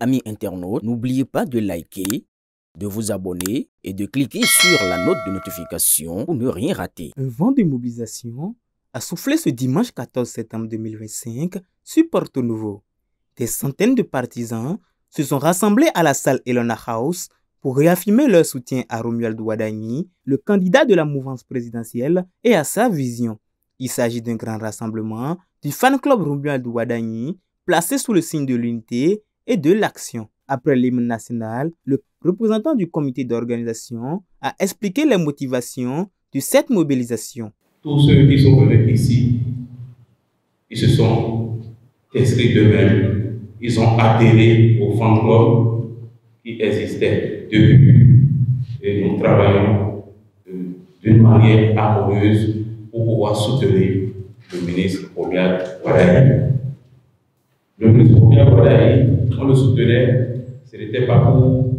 amis internautes, n'oubliez pas de liker, de vous abonner et de cliquer sur la note de notification pour ne rien rater. Un vent de mobilisation a soufflé ce dimanche 14 septembre 2025 sur Porto Novo. Des centaines de partisans se sont rassemblés à la salle Elona House pour réaffirmer leur soutien à Romuald Wadagni, le candidat de la mouvance présidentielle, et à sa vision. Il s'agit d'un grand rassemblement du fan club Romuald Wadagni, placé sous le signe de l'unité et de l'action. Après l'hymne national, le représentant du comité d'organisation a expliqué les motivations de cette mobilisation. Tous ceux qui sont venus ici, ils se sont inscrits d'eux-mêmes, ils ont adhéré au fan club qui existait depuis. Et nous travaillons d'une manière harmonieuse pour pouvoir soutenir le ministre Romuald Wadagni. Le ministre Romuald Wadagni, on le soutenait, ce n'était pas pour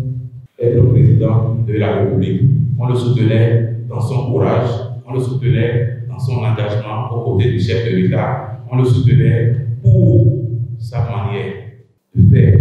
être le président de la République. On le soutenait dans son courage, on le soutenait dans son engagement aux côtés du chef de l'État. On le soutenait pour sa manière de faire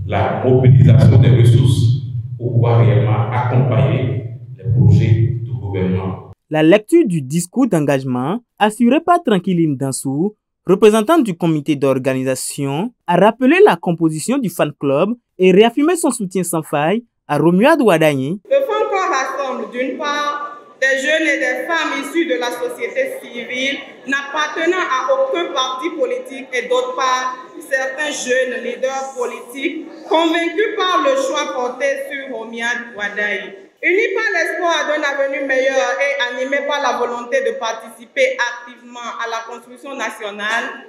la mobilisation des ressources pour pouvoir réellement accompagner les projets du gouvernement. La lecture du discours d'engagement assuré par Tranquiline Dansou, représentant du comité d'organisation, a rappelé la composition du fan club et réaffirmé son soutien sans faille à Romuald Wadagni. Le fan club rassemble d'une part des jeunes et des femmes issus de la société civile n'appartenant à aucun parti politique et d'autre part certains jeunes leaders politiques convaincus par le choix porté sur Romuald Wadagni. Unis par l'espoir d'un avenir meilleur et animés par la volonté de participer activement à la construction nationale,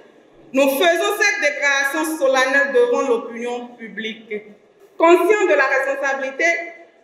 nous faisons cette déclaration solennelle devant l'opinion publique. Conscients de la responsabilité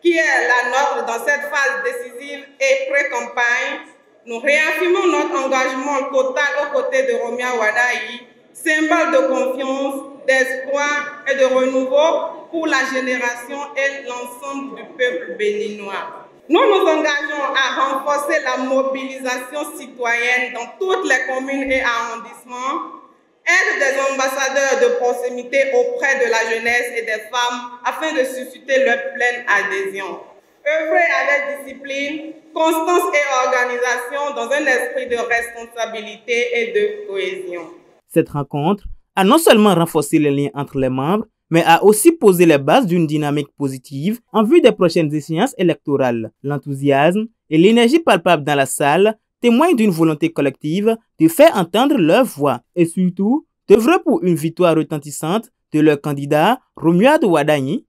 qui est la nôtre dans cette phase décisive et pré-campagne, nous réaffirmons notre engagement total aux côtés de Romuald Wadagni, symbole de confiance, d'espoir et de renouveau pour la génération et l'ensemble du peuple béninois. Nous nous engageons à renforcer la mobilisation citoyenne dans toutes les communes et arrondissements, être des ambassadeurs de proximité auprès de la jeunesse et des femmes afin de susciter leur pleine adhésion. Œuvrer avec discipline, constance et organisation dans un esprit de responsabilité et de cohésion. Cette rencontre a non seulement renforcé les liens entre les membres, mais a aussi posé les bases d'une dynamique positive en vue des prochaines échéances électorales. L'enthousiasme et l'énergie palpable dans la salle témoignent d'une volonté collective de faire entendre leur voix et surtout d'œuvrer pour une victoire retentissante de leur candidat Romuald Wadagni.